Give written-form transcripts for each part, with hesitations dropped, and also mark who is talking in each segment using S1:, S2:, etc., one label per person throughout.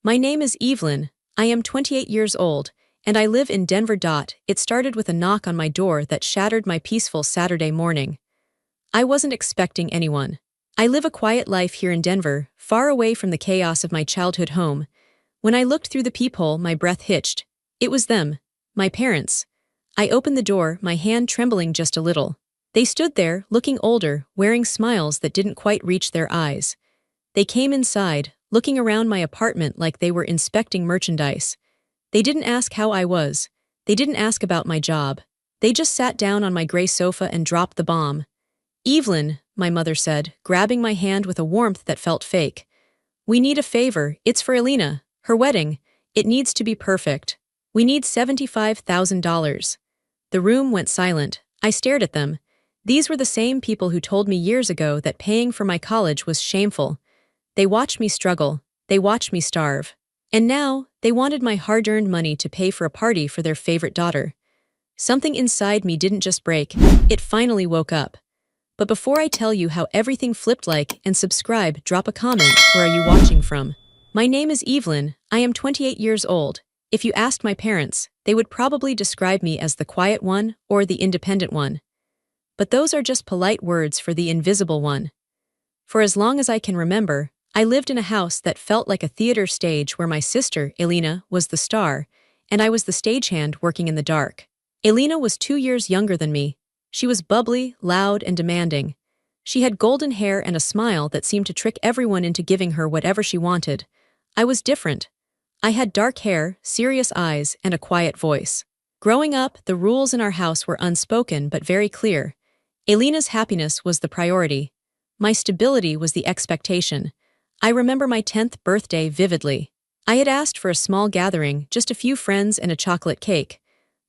S1: My name is Evelyn. I am 28 years old, and I live in Denver. It started with a knock on my door that shattered my peaceful Saturday morning. I wasn't expecting anyone. I live a quiet life here in Denver, far away from the chaos of my childhood home. When I looked through the peephole, my breath hitched. It was them, my parents. I opened the door, my hand trembling just a little. They stood there, looking older, wearing smiles that didn't quite reach their eyes. They came inside, looking around my apartment like they were inspecting merchandise. They didn't ask how I was. They didn't ask about my job. They just sat down on my gray sofa and dropped the bomb. "Evelyn," my mother said, grabbing my hand with a warmth that felt fake. "We need a favor. It's for Elena, her wedding. It needs to be perfect. We need $75,000. The room went silent. I stared at them. These were the same people who told me years ago that paying for my college was shameful. They watched me struggle. They watched me starve. And now, they wanted my hard-earned money to pay for a party for their favorite daughter. Something inside me didn't just break. It finally woke up. But before I tell you how everything flipped, like and subscribe, drop a comment. Where are you watching from? My name is Evelyn. I am 28 years old. If you asked my parents, they would probably describe me as the quiet one or the independent one. But those are just polite words for the invisible one. For as long as I can remember, I lived in a house that felt like a theater stage where my sister, Elena, was the star, and I was the stagehand working in the dark. Elena was 2 years younger than me. She was bubbly, loud, and demanding. She had golden hair and a smile that seemed to trick everyone into giving her whatever she wanted. I was different. I had dark hair, serious eyes, and a quiet voice. Growing up, the rules in our house were unspoken but very clear. Elena's happiness was the priority. My stability was the expectation. I remember my 10th birthday vividly. I had asked for a small gathering, just a few friends and a chocolate cake.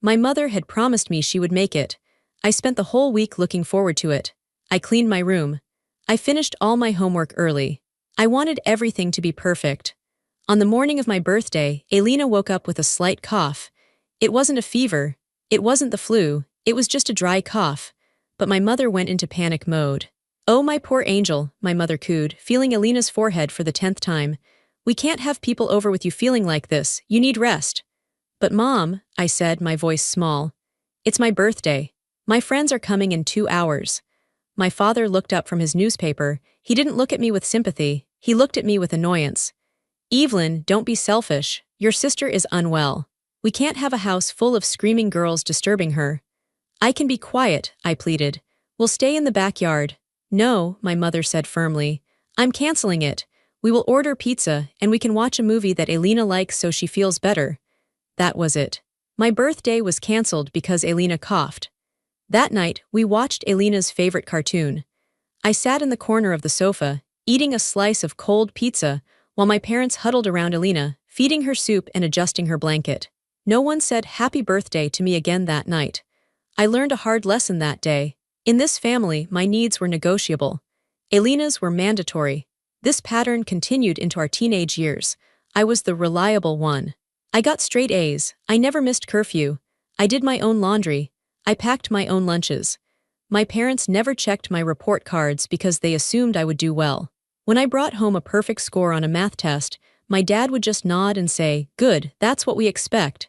S1: My mother had promised me she would make it. I spent the whole week looking forward to it. I cleaned my room. I finished all my homework early. I wanted everything to be perfect. On the morning of my birthday, Elena woke up with a slight cough. It wasn't a fever. It wasn't the flu. It was just a dry cough. But my mother went into panic mode. "Oh, my poor angel," my mother cooed, feeling Elena's forehead for the 10th time. "We can't have people over with you feeling like this. You need rest." "But Mom," I said, my voice small. "It's my birthday. My friends are coming in 2 hours." My father looked up from his newspaper. He didn't look at me with sympathy. He looked at me with annoyance. "Evelyn, don't be selfish. Your sister is unwell. We can't have a house full of screaming girls disturbing her." "I can be quiet," I pleaded. "We'll stay in the backyard." "No," my mother said firmly. "I'm canceling it. We will order pizza, and we can watch a movie that Elena likes so she feels better." That was it. My birthday was canceled because Elena coughed. That night, we watched Elena's favorite cartoon. I sat in the corner of the sofa, eating a slice of cold pizza, while my parents huddled around Elena, feeding her soup and adjusting her blanket. No one said happy birthday to me again that night. I learned a hard lesson that day. In this family, my needs were negotiable. Elena's were mandatory. This pattern continued into our teenage years. I was the reliable one. I got straight A's. I never missed curfew. I did my own laundry. I packed my own lunches. My parents never checked my report cards because they assumed I would do well. When I brought home a perfect score on a math test, my dad would just nod and say, "Good, that's what we expect."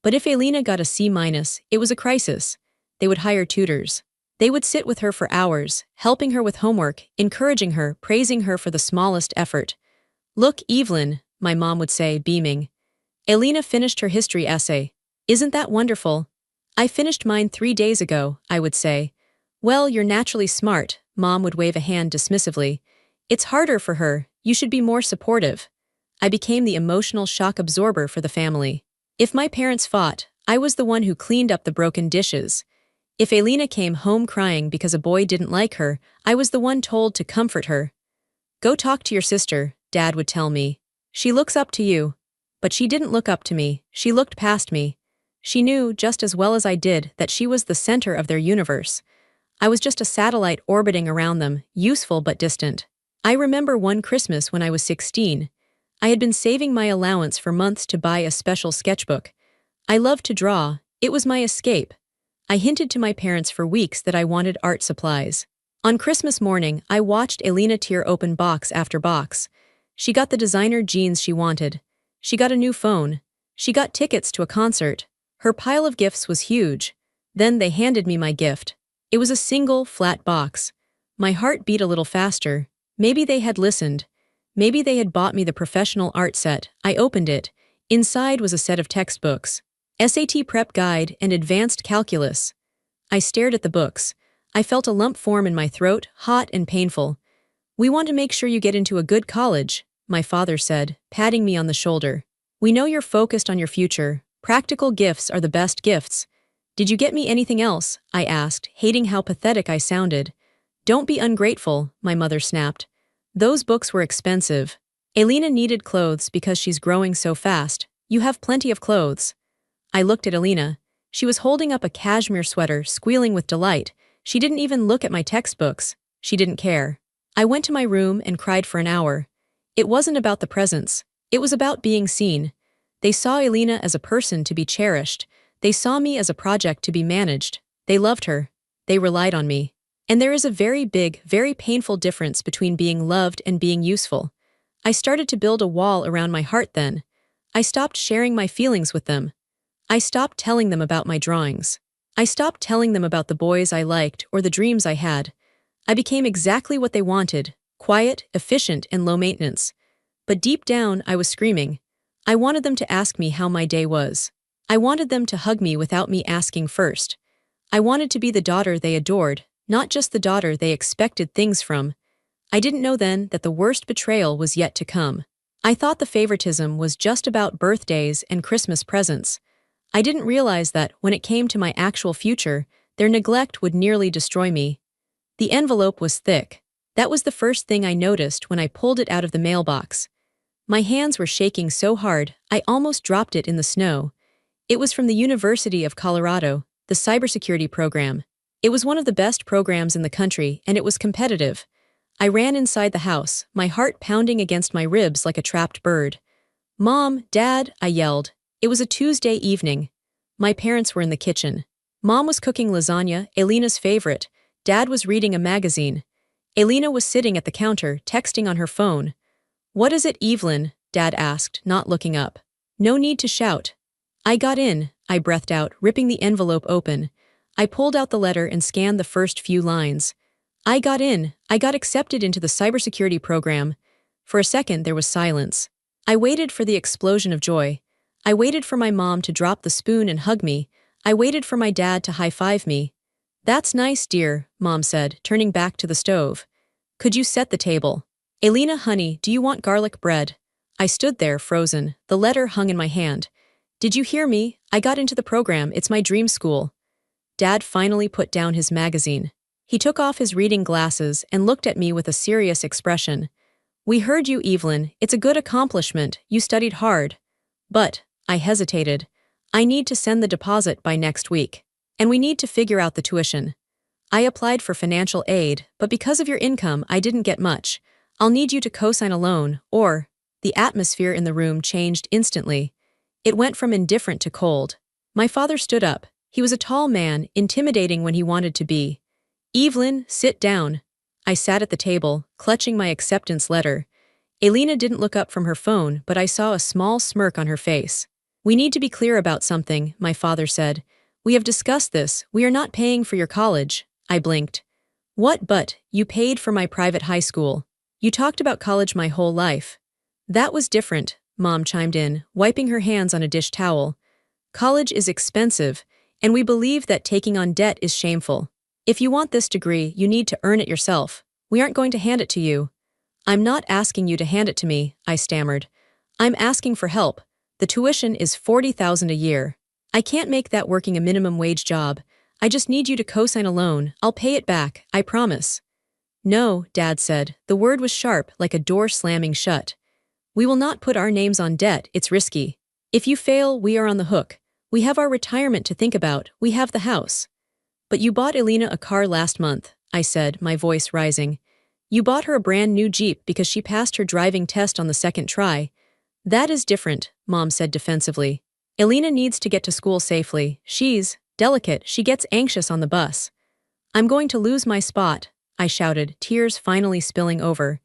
S1: But if Elena got a C-, it was a crisis. They would hire tutors. They would sit with her for hours, helping her with homework, encouraging her, praising her for the smallest effort. "Look, Evelyn," my mom would say, beaming. "Elena finished her history essay. Isn't that wonderful?" "I finished mine 3 days ago," I would say. "Well, you're naturally smart," Mom would wave a hand dismissively. "It's harder for her. You should be more supportive." I became the emotional shock absorber for the family. If my parents fought, I was the one who cleaned up the broken dishes. If Elena came home crying because a boy didn't like her, I was the one told to comfort her. "Go talk to your sister," Dad would tell me. "She looks up to you." But she didn't look up to me. She looked past me. She knew, just as well as I did, that she was the center of their universe. I was just a satellite orbiting around them, useful but distant. I remember one Christmas when I was 16. I had been saving my allowance for months to buy a special sketchbook. I loved to draw. It was my escape. I hinted to my parents for weeks that I wanted art supplies. On Christmas morning, I watched Elena tear open box after box. She got the designer jeans she wanted. She got a new phone. She got tickets to a concert. Her pile of gifts was huge. Then they handed me my gift. It was a single, flat box. My heart beat a little faster. Maybe they had listened. Maybe they had bought me the professional art set. I opened it. Inside was a set of textbooks. SAT prep guide and advanced calculus. I stared at the books. I felt a lump form in my throat, hot and painful. "We want to make sure you get into a good college," my father said, patting me on the shoulder. "We know you're focused on your future. Practical gifts are the best gifts." "Did you get me anything else?" I asked, hating how pathetic I sounded. "Don't be ungrateful," my mother snapped. "Those books were expensive. Elena needed clothes because she's growing so fast. You have plenty of clothes." I looked at Elena. She was holding up a cashmere sweater, squealing with delight. She didn't even look at my textbooks. She didn't care. I went to my room and cried for an hour. It wasn't about the presents. It was about being seen. They saw Elena as a person to be cherished. They saw me as a project to be managed. They loved her. They relied on me. And there is a very big, very painful difference between being loved and being useful. I started to build a wall around my heart then. I stopped sharing my feelings with them. I stopped telling them about my drawings. I stopped telling them about the boys I liked or the dreams I had. I became exactly what they wanted, quiet, efficient, and low maintenance. But deep down, I was screaming. I wanted them to ask me how my day was. I wanted them to hug me without me asking first. I wanted to be the daughter they adored, not just the daughter they expected things from. I didn't know then that the worst betrayal was yet to come. I thought the favoritism was just about birthdays and Christmas presents. I didn't realize that, when it came to my actual future, their neglect would nearly destroy me. The envelope was thick. That was the first thing I noticed when I pulled it out of the mailbox. My hands were shaking so hard, I almost dropped it in the snow. It was from the University of Colorado, the cybersecurity program. It was one of the best programs in the country, and it was competitive. I ran inside the house, my heart pounding against my ribs like a trapped bird. "Mom, Dad," I yelled. It was a Tuesday evening. My parents were in the kitchen. Mom was cooking lasagna, Elena's favorite. Dad was reading a magazine. Elena was sitting at the counter, texting on her phone. "What is it, Evelyn?" Dad asked, not looking up. "No need to shout." "I got in," I breathed out, ripping the envelope open. I pulled out the letter and scanned the first few lines. "I got in. I got accepted into the cybersecurity program." For a second, there was silence. I waited for the explosion of joy. I waited for my mom to drop the spoon and hug me. I waited for my dad to high-five me. "That's nice, dear," Mom said, turning back to the stove. "Could you set the table?" "Elena, honey, do you want garlic bread?" I stood there, frozen. The letter hung in my hand. "Did you hear me? I got into the program. It's my dream school." Dad finally put down his magazine. He took off his reading glasses and looked at me with a serious expression. "We heard you, Evelyn. It's a good accomplishment. You studied hard." "But," I hesitated, "I need to send the deposit by next week. And we need to figure out the tuition." "I applied for financial aid, but because of your income, I didn't get much. I'll need you to co-sign a loan, or—" The atmosphere in the room changed instantly. It went from indifferent to cold. My father stood up. He was a tall man, intimidating when he wanted to be. "Evelyn, sit down." I sat at the table, clutching my acceptance letter. Elena didn't look up from her phone, but I saw a small smirk on her face. "We need to be clear about something," my father said. "We have discussed this. We are not paying for your college." I blinked. "What? But you paid for my private high school. You talked about college my whole life." "That was different," Mom chimed in, wiping her hands on a dish towel. "College is expensive, and we believe that taking on debt is shameful. If you want this degree, you need to earn it yourself. We aren't going to hand it to you." "I'm not asking you to hand it to me," I stammered. "I'm asking for help. The tuition is $40,000 a year. I can't make that working a minimum wage job. I just need you to co-sign a loan. I'll pay it back, I promise." "No," Dad said. The word was sharp, like a door slamming shut. "We will not put our names on debt. It's risky. If you fail, we are on the hook. We have our retirement to think about. We have the house." "But you bought Elena a car last month," I said, my voice rising. "You bought her a brand new Jeep because she passed her driving test on the second try." "That is different," Mom said defensively. "Elena needs to get to school safely. She's delicate. She gets anxious on the bus." "I'm going to lose my spot," I shouted, tears finally spilling over.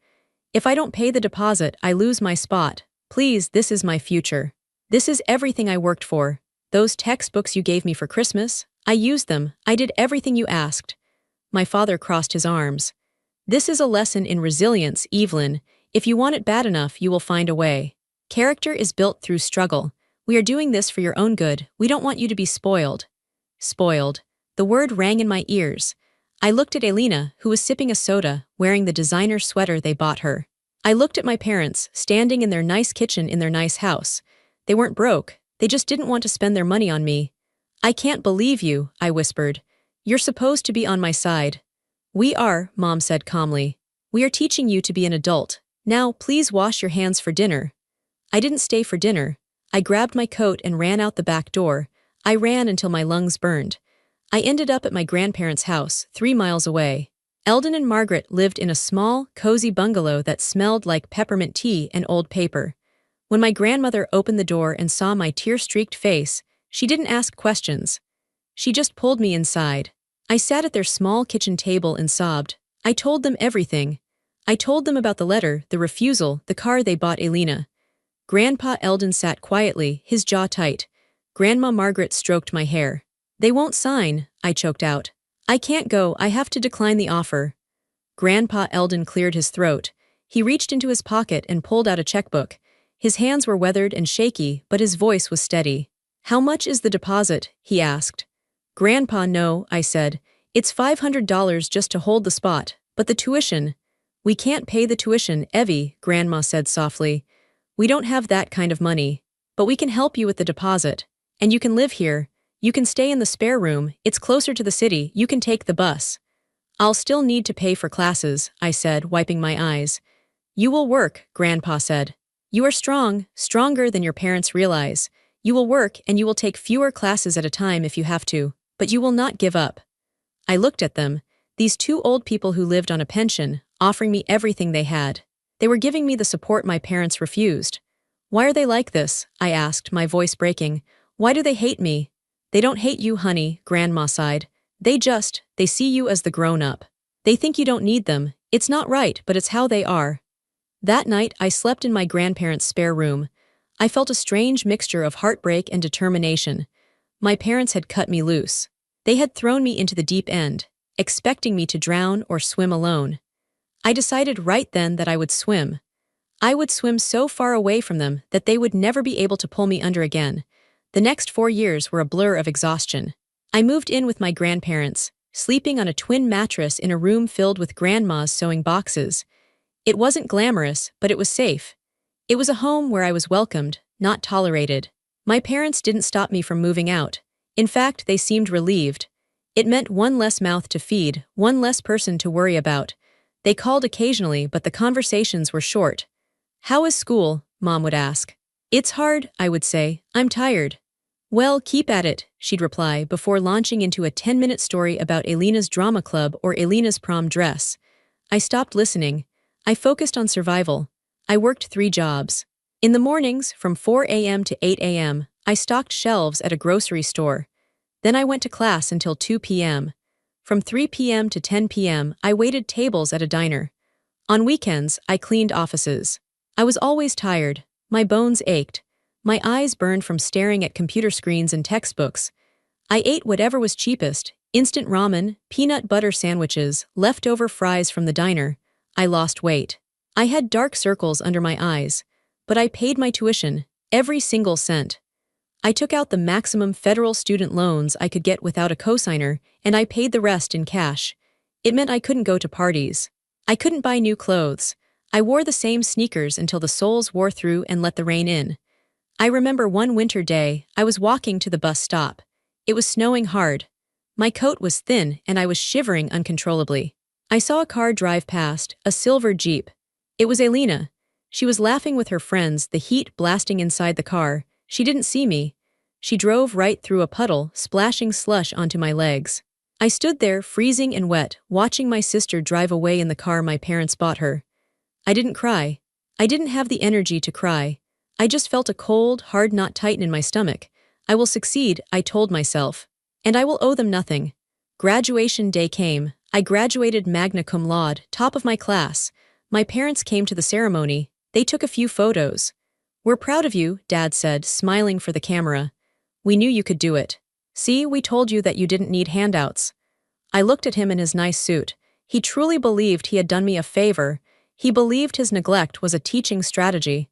S1: "If I don't pay the deposit, I lose my spot." Please, this is my future. This is everything I worked for. Those textbooks you gave me for Christmas, I used them, I did everything you asked. My father crossed his arms. This is a lesson in resilience, Evelyn. If you want it bad enough, you will find a way. Character is built through struggle. We are doing this for your own good. We don't want you to be spoiled. Spoiled. The word rang in my ears. I looked at Elena, who was sipping a soda, wearing the designer sweater they bought her. I looked at my parents, standing in their nice kitchen in their nice house. They weren't broke. They just didn't want to spend their money on me. I can't believe you, I whispered. You're supposed to be on my side. We are, Mom said calmly. We are teaching you to be an adult. Now, please wash your hands for dinner. I didn't stay for dinner. I grabbed my coat and ran out the back door. I ran until my lungs burned. I ended up at my grandparents' house, 3 miles away. Eldon and Margaret lived in a small, cozy bungalow that smelled like peppermint tea and old paper. When my grandmother opened the door and saw my tear-streaked face, she didn't ask questions. She just pulled me inside. I sat at their small kitchen table and sobbed. I told them everything. I told them about the letter, the refusal, the car they bought Elena. Grandpa Eldon sat quietly, his jaw tight. Grandma Margaret stroked my hair. They won't sign, I choked out. I can't go, I have to decline the offer. Grandpa Eldon cleared his throat. He reached into his pocket and pulled out a checkbook. His hands were weathered and shaky, but his voice was steady. How much is the deposit? He asked. Grandpa, no, I said. It's $500 just to hold the spot, but the tuition. We can't pay the tuition, Evie, Grandma said softly. We don't have that kind of money. But we can help you with the deposit. And you can live here. You can stay in the spare room, it's closer to the city, you can take the bus. I'll still need to pay for classes, I said, wiping my eyes. You will work, Grandpa said. You are strong, stronger than your parents realize. You will work and you will take fewer classes at a time if you have to, but you will not give up. I looked at them, these 2 old people who lived on a pension, offering me everything they had. They were giving me the support my parents refused. Why are they like this? I asked, my voice breaking. Why do they hate me? They don't hate you, honey, Grandma sighed. They see you as the grown-up. They think you don't need them. It's not right, but it's how they are. That night, I slept in my grandparents' spare room. I felt a strange mixture of heartbreak and determination. My parents had cut me loose. They had thrown me into the deep end, expecting me to drown or swim alone. I decided right then that I would swim. I would swim so far away from them that they would never be able to pull me under again. The next 4 years were a blur of exhaustion. I moved in with my grandparents, sleeping on a twin mattress in a room filled with grandma's sewing boxes. It wasn't glamorous, but it was safe. It was a home where I was welcomed, not tolerated. My parents didn't stop me from moving out. In fact, they seemed relieved. It meant one less mouth to feed, one less person to worry about. They called occasionally, but the conversations were short. How is school? Mom would ask. It's hard, I would say. I'm tired. Well, keep at it, she'd reply before launching into a 10-minute story about Elena's drama club or Elena's prom dress. I stopped listening. I focused on survival. I worked 3 jobs. In the mornings, from 4 a.m. to 8 a.m., I stocked shelves at a grocery store. Then I went to class until 2 p.m. From 3 p.m. to 10 p.m., I waited tables at a diner. On weekends, I cleaned offices. I was always tired. My bones ached. My eyes burned from staring at computer screens and textbooks. I ate whatever was cheapest, instant ramen, peanut butter sandwiches, leftover fries from the diner. I lost weight. I had dark circles under my eyes. But I paid my tuition, every single cent. I took out the maximum federal student loans I could get without a cosigner, and I paid the rest in cash. It meant I couldn't go to parties. I couldn't buy new clothes. I wore the same sneakers until the soles wore through and let the rain in. I remember one winter day, I was walking to the bus stop. It was snowing hard. My coat was thin and I was shivering uncontrollably. I saw a car drive past, a silver Jeep. It was Elena. She was laughing with her friends, the heat blasting inside the car. She didn't see me. She drove right through a puddle, splashing slush onto my legs. I stood there, freezing and wet, watching my sister drive away in the car my parents bought her. I didn't cry. I didn't have the energy to cry. I just felt a cold, hard knot tighten in my stomach. I will succeed, I told myself. And I will owe them nothing. Graduation day came. I graduated magna cum laude, top of my class. My parents came to the ceremony. They took a few photos. We're proud of you, Dad said, smiling for the camera. We knew you could do it. See, we told you that you didn't need handouts. I looked at him in his nice suit. He truly believed he had done me a favor. He believed his neglect was a teaching strategy.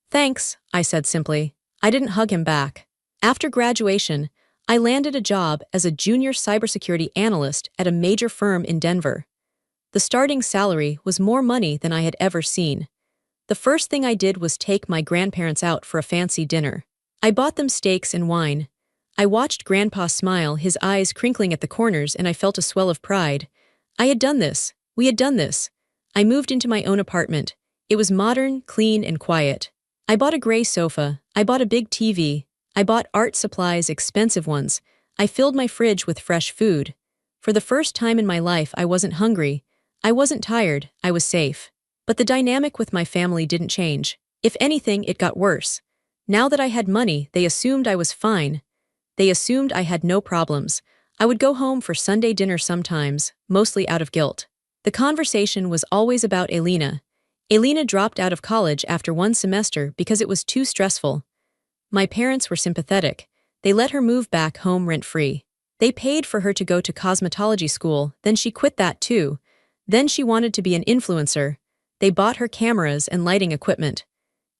S1: Thanks, I said simply. I didn't hug him back. After graduation, I landed a job as a junior cybersecurity analyst at a major firm in Denver. The starting salary was more money than I had ever seen. The first thing I did was take my grandparents out for a fancy dinner. I bought them steaks and wine. I watched Grandpa smile, his eyes crinkling at the corners, and I felt a swell of pride. I had done this. We had done this. I moved into my own apartment. It was modern, clean, and quiet. I bought a gray sofa. I bought a big TV. I bought art supplies, expensive ones. I filled my fridge with fresh food. For the first time in my life, I wasn't hungry. I wasn't tired. I was safe. But the dynamic with my family didn't change. If anything, it got worse. Now that I had money, they assumed I was fine. They assumed I had no problems. I would go home for Sunday dinner sometimes, mostly out of guilt. The conversation was always about Elena. Elena dropped out of college after one semester because it was too stressful. My parents were sympathetic. They let her move back home rent-free. They paid for her to go to cosmetology school, then she quit that too. Then she wanted to be an influencer. They bought her cameras and lighting equipment.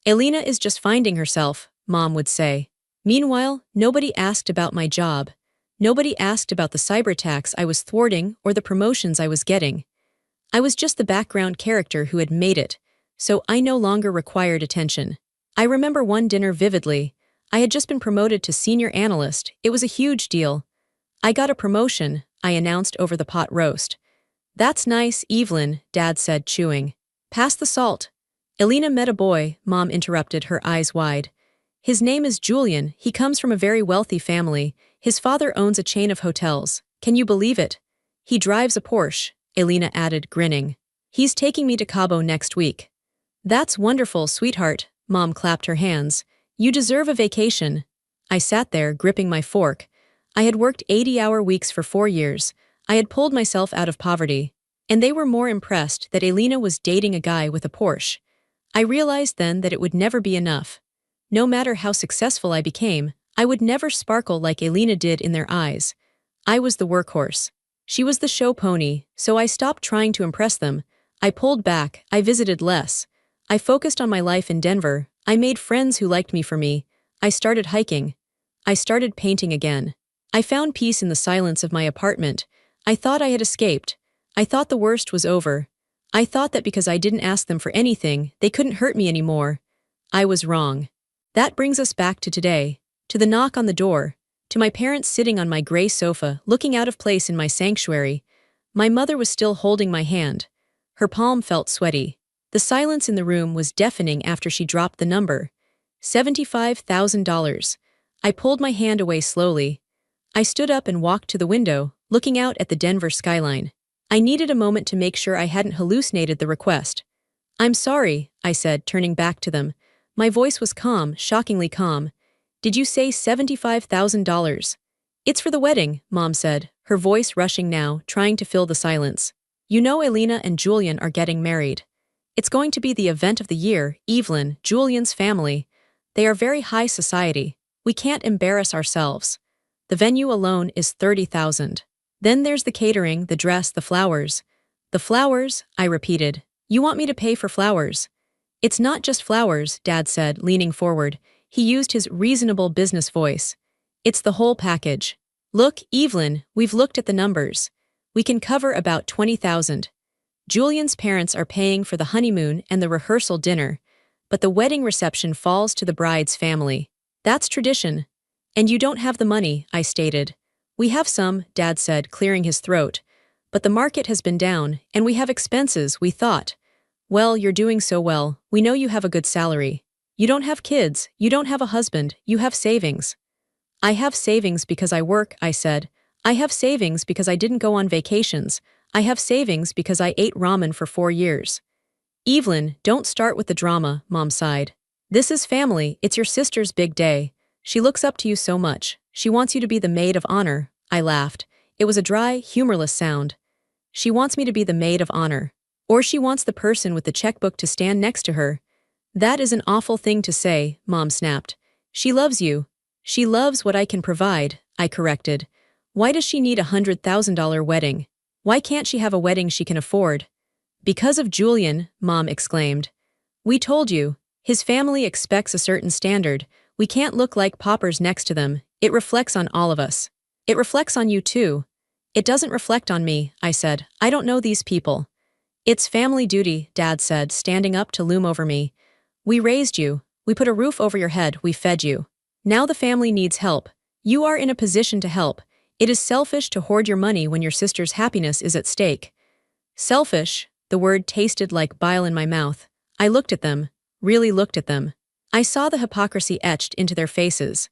S1: Elena is just finding herself, Mom would say. Meanwhile, nobody asked about my job. Nobody asked about the cyber attacks I was thwarting or the promotions I was getting. I was just the background character who had made it, so I no longer required attention. I remember one dinner vividly. I had just been promoted to senior analyst. It was a huge deal. I got a promotion, I announced over the pot roast. That's nice, Evelyn, Dad said, chewing. Pass the salt. Elena met a boy, Mom interrupted, her eyes wide. His name is Julian. He comes from a very wealthy family. His father owns a chain of hotels. Can you believe it? He drives a Porsche, Elena added, grinning. He's taking me to Cabo next week. That's wonderful, sweetheart, Mom clapped her hands. You deserve a vacation. I sat there, gripping my fork. I had worked 80-hour weeks for 4 years. I had pulled myself out of poverty. And they were more impressed that Elena was dating a guy with a Porsche. I realized then that it would never be enough. No matter how successful I became, I would never sparkle like Elena did in their eyes. I was the workhorse. She was the show pony, so I stopped trying to impress them. I pulled back, I visited less. I focused on my life in Denver. I made friends who liked me for me. I started hiking. I started painting again. I found peace in the silence of my apartment. I thought I had escaped. I thought the worst was over. I thought that because I didn't ask them for anything, they couldn't hurt me anymore. I was wrong. That brings us back to today, to the knock on the door, to my parents sitting on my gray sofa, looking out of place in my sanctuary. My mother was still holding my hand. Her palm felt sweaty. The silence in the room was deafening after she dropped the number. $75,000. I pulled my hand away slowly. I stood up and walked to the window, looking out at the Denver skyline. I needed a moment to make sure I hadn't hallucinated the request. I'm sorry, I said, turning back to them. My voice was calm, shockingly calm. Did you say $75,000? It's for the wedding, Mom said, her voice rushing now, trying to fill the silence. You know Elena and Julian are getting married. It's going to be the event of the year, Evelyn, Julian's family. They are very high society. We can't embarrass ourselves. The venue alone is $30,000. Then there's the catering, the dress, the flowers. The flowers, I repeated. You want me to pay for flowers? It's not just flowers, Dad said, leaning forward. He used his reasonable business voice. It's the whole package. Look, Evelyn, we've looked at the numbers. We can cover about $20,000. Julian's parents are paying for the honeymoon and the rehearsal dinner, but the wedding reception falls to the bride's family. That's tradition. And you don't have the money, I stated. We have some, Dad said, clearing his throat. But the market has been down, and we have expenses, we thought. Well, you're doing so well. We know you have a good salary. You don't have kids, you don't have a husband, you have savings. I have savings because I work, I said. I have savings because I didn't go on vacations. I have savings because I ate ramen for 4 years. Evelyn, don't start with the drama, Mom sighed. This is family, it's your sister's big day. She looks up to you so much. She wants you to be the maid of honor, I laughed. It was a dry, humorless sound. She wants me to be the maid of honor. Or she wants the person with the checkbook to stand next to her. That is an awful thing to say, Mom snapped. She loves you. She loves what I can provide, I corrected. Why does she need $100,000 wedding? Why can't she have a wedding she can afford? Because of Julian, Mom exclaimed. We told you. His family expects a certain standard. We can't look like paupers next to them. It reflects on all of us. It reflects on you too. It doesn't reflect on me, I said. I don't know these people. It's family duty, Dad said, standing up to loom over me. We raised you. We put a roof over your head. We fed you. Now the family needs help. You are in a position to help. It is selfish to hoard your money when your sister's happiness is at stake. Selfish, the word tasted like bile in my mouth. I looked at them, really looked at them. I saw the hypocrisy etched into their faces.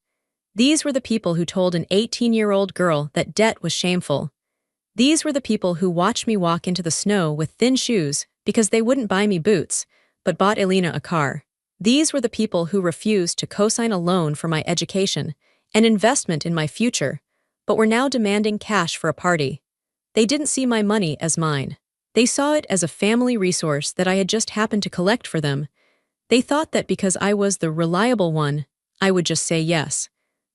S1: These were the people who told an 18-year-old girl that debt was shameful. These were the people who watched me walk into the snow with thin shoes because they wouldn't buy me boots, but bought Elena a car. These were the people who refused to co-sign a loan for my education, an investment in my future, but were now demanding cash for a party. They didn't see my money as mine. They saw it as a family resource that I had just happened to collect for them. They thought that because I was the reliable one, I would just say yes.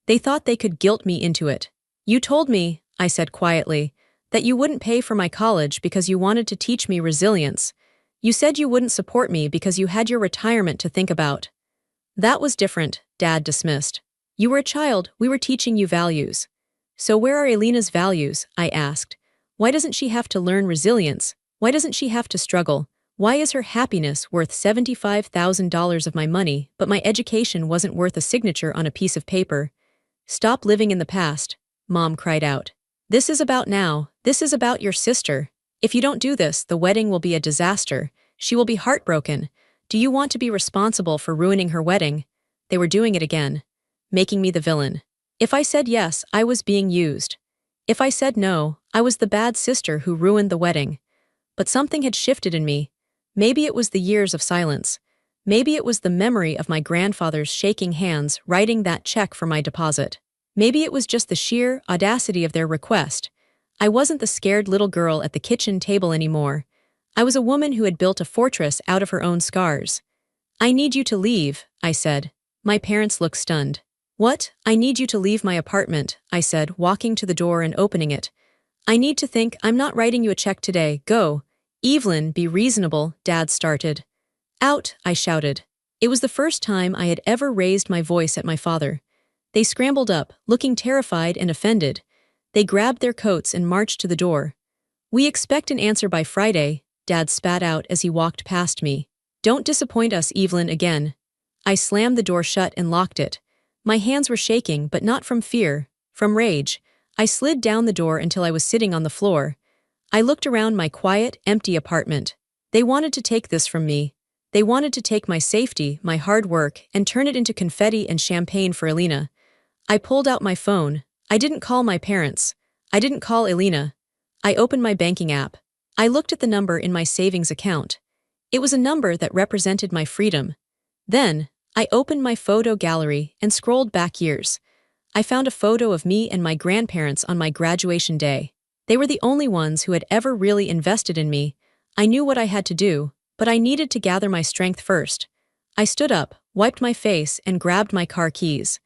S1: They thought they could guilt me into it. You told me, I said quietly, that you wouldn't pay for my college because you wanted to teach me resilience. You said you wouldn't support me because you had your retirement to think about. That was different, Dad dismissed. You were a child, we were teaching you values. So where are Elena's values? I asked. Why doesn't she have to learn resilience? Why doesn't she have to struggle? Why is her happiness worth $75,000 of my money, but my education wasn't worth a signature on a piece of paper? Stop living in the past, Mom cried out. This is about now. This is about your sister. If you don't do this, the wedding will be a disaster. She will be heartbroken. Do you want to be responsible for ruining her wedding? They were doing it again, making me the villain. If I said yes, I was being used. If I said no, I was the bad sister who ruined the wedding. But something had shifted in me. Maybe it was the years of silence. Maybe it was the memory of my grandfather's shaking hands writing that check for my deposit. Maybe it was just the sheer audacity of their request. I wasn't the scared little girl at the kitchen table anymore. I was a woman who had built a fortress out of her own scars. I need you to leave, I said. My parents looked stunned. What? I need you to leave my apartment, I said, walking to the door and opening it. I need to think. I'm not writing you a check today. Go. Evelyn, be reasonable, Dad started. Out, I shouted. It was the first time I had ever raised my voice at my father. They scrambled up, looking terrified and offended. They grabbed their coats and marched to the door. We expect an answer by Friday, Dad spat out as he walked past me. Don't disappoint us, Evelyn, again. I slammed the door shut and locked it. My hands were shaking, but not from fear, from rage. I slid down the door until I was sitting on the floor. I looked around my quiet, empty apartment. They wanted to take this from me. They wanted to take my safety, my hard work, and turn it into confetti and champagne for Elena. I pulled out my phone. I didn't call my parents. I didn't call Elena. I opened my banking app. I looked at the number in my savings account. It was a number that represented my freedom. Then, I opened my photo gallery and scrolled back years. I found a photo of me and my grandparents on my graduation day. They were the only ones who had ever really invested in me. I knew what I had to do, but I needed to gather my strength first. I stood up, wiped my face, and grabbed my car keys.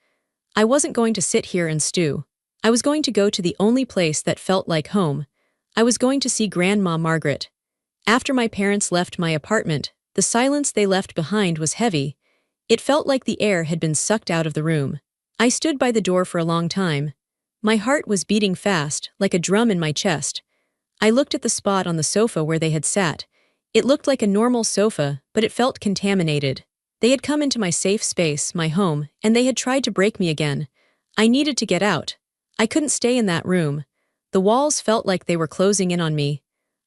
S1: I wasn't going to sit here and stew. I was going to go to the only place that felt like home. I was going to see Grandma Margaret. After my parents left my apartment, the silence they left behind was heavy. It felt like the air had been sucked out of the room. I stood by the door for a long time. My heart was beating fast, like a drum in my chest. I looked at the spot on the sofa where they had sat. It looked like a normal sofa, but it felt contaminated. They had come into my safe space, my home, and they had tried to break me again. I needed to get out. I couldn't stay in that room. The walls felt like they were closing in on me.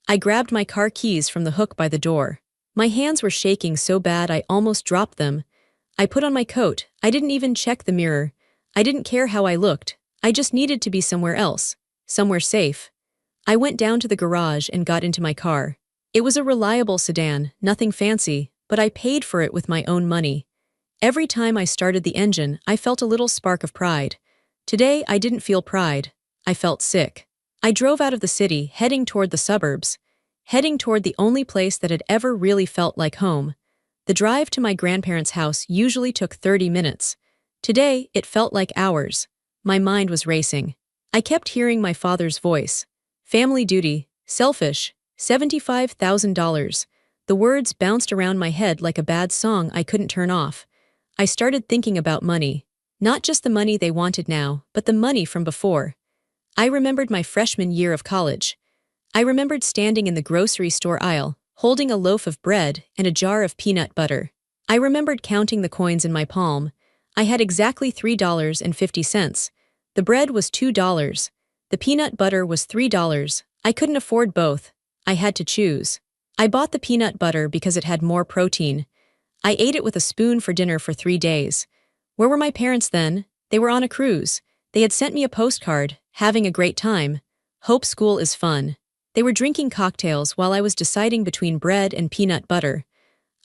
S1: I grabbed my car keys from the hook by the door. My hands were shaking so bad I almost dropped them. I put on my coat. I didn't even check the mirror. I didn't care how I looked. I just needed to be somewhere else, somewhere safe. I went down to the garage and got into my car. It was a reliable sedan, nothing fancy, but I paid for it with my own money. Every time I started the engine, I felt a little spark of pride. Today, I didn't feel pride. I felt sick. I drove out of the city, heading toward the suburbs, heading toward the only place that had ever really felt like home. The drive to my grandparents' house usually took 30 minutes. Today, it felt like hours. My mind was racing. I kept hearing my father's voice. Family duty, selfish, $75,000. The words bounced around my head like a bad song I couldn't turn off. I started thinking about money. Not just the money they wanted now, but the money from before. I remembered my freshman year of college. I remembered standing in the grocery store aisle, holding a loaf of bread and a jar of peanut butter. I remembered counting the coins in my palm. I had exactly $3.50. The bread was $2. The peanut butter was $3. I couldn't afford both. I had to choose. I bought the peanut butter because it had more protein. I ate it with a spoon for dinner for 3 days. Where were my parents then? They were on a cruise. They had sent me a postcard, having a great time. Hope school is fun. They were drinking cocktails while I was deciding between bread and peanut butter.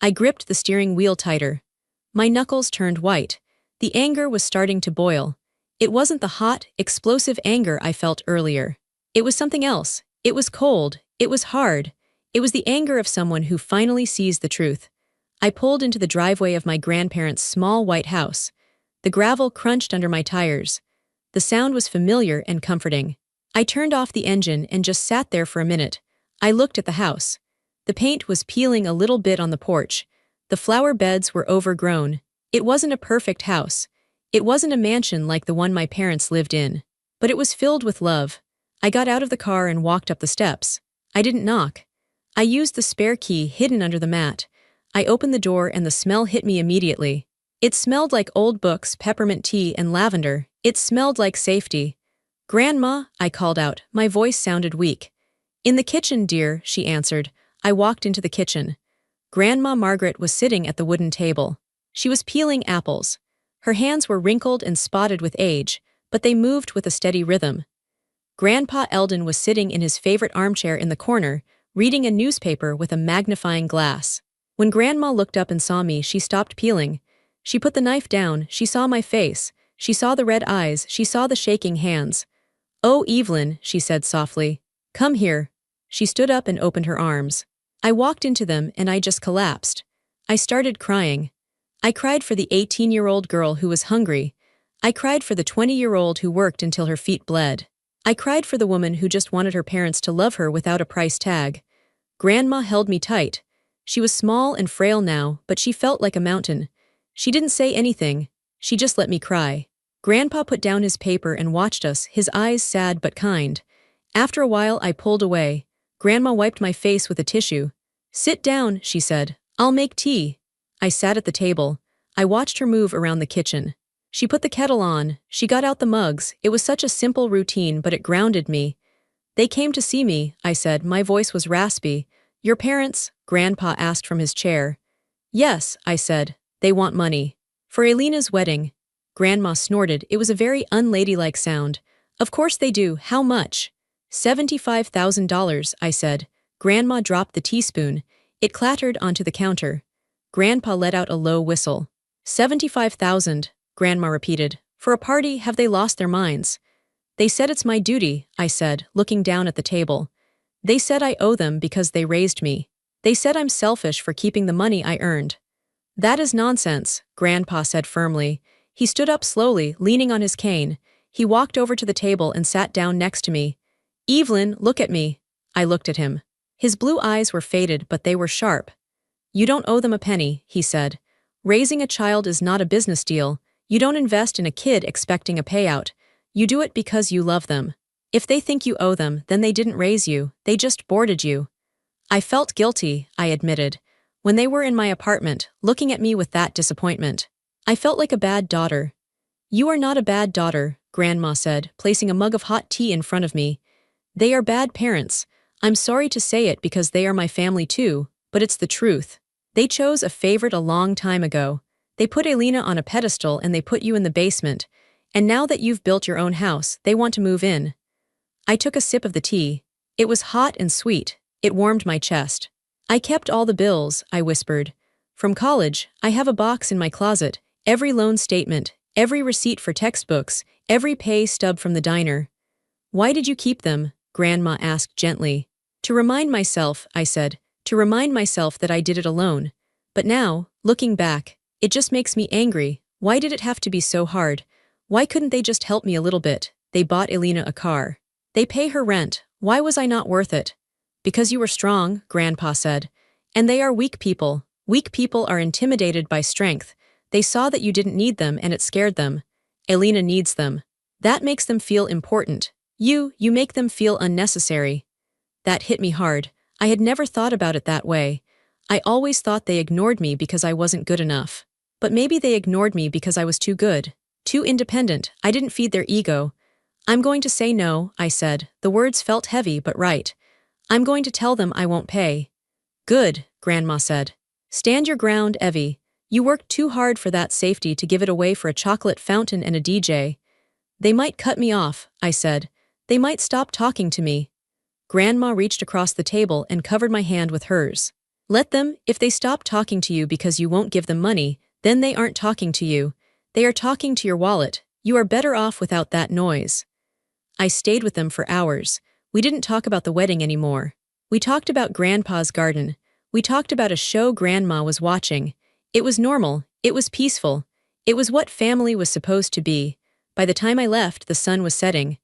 S1: I gripped the steering wheel tighter. My knuckles turned white. The anger was starting to boil. It wasn't the hot, explosive anger I felt earlier. It was something else. It was cold. It was hard. It was the anger of someone who finally sees the truth. I pulled into the driveway of my grandparents' small white house. The gravel crunched under my tires. The sound was familiar and comforting. I turned off the engine and just sat there for a minute. I looked at the house. The paint was peeling a little bit on the porch. The flower beds were overgrown. It wasn't a perfect house. It wasn't a mansion like the one my parents lived in. But it was filled with love. I got out of the car and walked up the steps. I didn't knock. I used the spare key hidden under the mat. I opened the door and the smell hit me immediately. It smelled like old books, peppermint tea, and lavender. It smelled like safety. "Grandma," I called out. My voice sounded weak. "In the kitchen, dear," she answered. I walked into the kitchen. Grandma Margaret was sitting at the wooden table. She was peeling apples. Her hands were wrinkled and spotted with age, but they moved with a steady rhythm. Grandpa Eldon was sitting in his favorite armchair in the corner, reading a newspaper with a magnifying glass. When Grandma looked up and saw me, she stopped peeling. She put the knife down. She saw my face. She saw the red eyes. She saw the shaking hands. "Oh, Evelyn," she said softly. "Come here." She stood up and opened her arms. I walked into them and I just collapsed. I started crying. I cried for the 18-year-old girl who was hungry. I cried for the 20-year-old who worked until her feet bled. I cried for the woman who just wanted her parents to love her without a price tag. Grandma held me tight. She was small and frail now, but she felt like a mountain. She didn't say anything. She just let me cry. Grandpa put down his paper and watched us, his eyes sad but kind. After a while, I pulled away. Grandma wiped my face with a tissue. "Sit down," she said. "I'll make tea." I sat at the table. I watched her move around the kitchen. She put the kettle on. She got out the mugs. It was such a simple routine, but it grounded me. "They came to see me," I said. My voice was raspy. "Your parents?" Grandpa asked from his chair. "Yes," I said. "They want money. For Elena's wedding." Grandma snorted. It was a very unladylike sound. "Of course they do. How much?" $75,000, I said. Grandma dropped the teaspoon. It clattered onto the counter. Grandpa let out a low whistle. "75,000, Grandma repeated. "For a party, have they lost their minds?" "They said it's my duty," I said, looking down at the table. "They said I owe them because they raised me. They said I'm selfish for keeping the money I earned." "That is nonsense," Grandpa said firmly. He stood up slowly, leaning on his cane. He walked over to the table and sat down next to me. "Evelyn, look at me." I looked at him. His blue eyes were faded, but they were sharp. "You don't owe them a penny," he said. "Raising a child is not a business deal. You don't invest in a kid expecting a payout. You do it because you love them. If they think you owe them, then they didn't raise you, they just boarded you." I felt guilty, I admitted, when they were in my apartment, looking at me with that disappointment. I felt like a bad daughter. "You are not a bad daughter," Grandma said, placing a mug of hot tea in front of me. "They are bad parents. I'm sorry to say it because they are my family too, but it's the truth. They chose a favorite a long time ago. They put Elena on a pedestal and they put you in the basement. And now that you've built your own house, they want to move in." I took a sip of the tea. It was hot and sweet. It warmed my chest. "I kept all the bills," I whispered. "From college, I have a box in my closet. Every loan statement, every receipt for textbooks, every pay stub from the diner." "Why did you keep them?" Grandma asked gently. "To remind myself," I said. "To remind myself that I did it alone. But now, looking back, it just makes me angry. Why did it have to be so hard? Why couldn't they just help me a little bit? They bought Elena a car. They pay her rent. Why was I not worth it? Because you were strong, Grandpa said. And they are weak people. Weak people are intimidated by strength. They saw that you didn't need them and it scared them. Elena needs them. That makes them feel important. You make them feel unnecessary. That hit me hard. I had never thought about it that way. I always thought they ignored me because I wasn't good enough. But maybe they ignored me because I was too good, too independent. I didn't feed their ego. I'm going to say no, I said. The words felt heavy but right. I'm going to tell them I won't pay. Good, Grandma said. Stand your ground, Evie. You worked too hard for that safety to give it away for a chocolate fountain and a DJ. They might cut me off, I said. They might stop talking to me. Grandma reached across the table and covered my hand with hers. Let them. If they stop talking to you because you won't give them money, then they aren't talking to you. They are talking to your wallet. You are better off without that noise. I stayed with them for hours. We didn't talk about the wedding anymore. We talked about Grandpa's garden. We talked about a show Grandma was watching. It was normal. It was peaceful. It was what family was supposed to be. By the time I left, the sun was setting.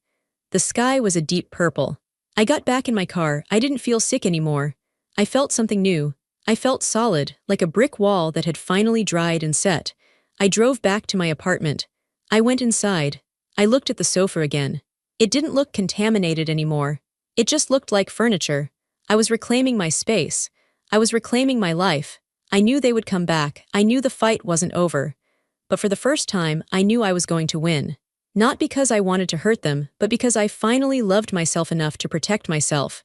S1: The sky was a deep purple. I got back in my car. I didn't feel sick anymore. I felt something new. I felt solid, like a brick wall that had finally dried and set. I drove back to my apartment. I went inside. I looked at the sofa again. It didn't look contaminated anymore. It just looked like furniture. I was reclaiming my space. I was reclaiming my life. I knew they would come back. I knew the fight wasn't over. But for the first time, I knew I was going to win. Not because I wanted to hurt them, but because I finally loved myself enough to protect myself.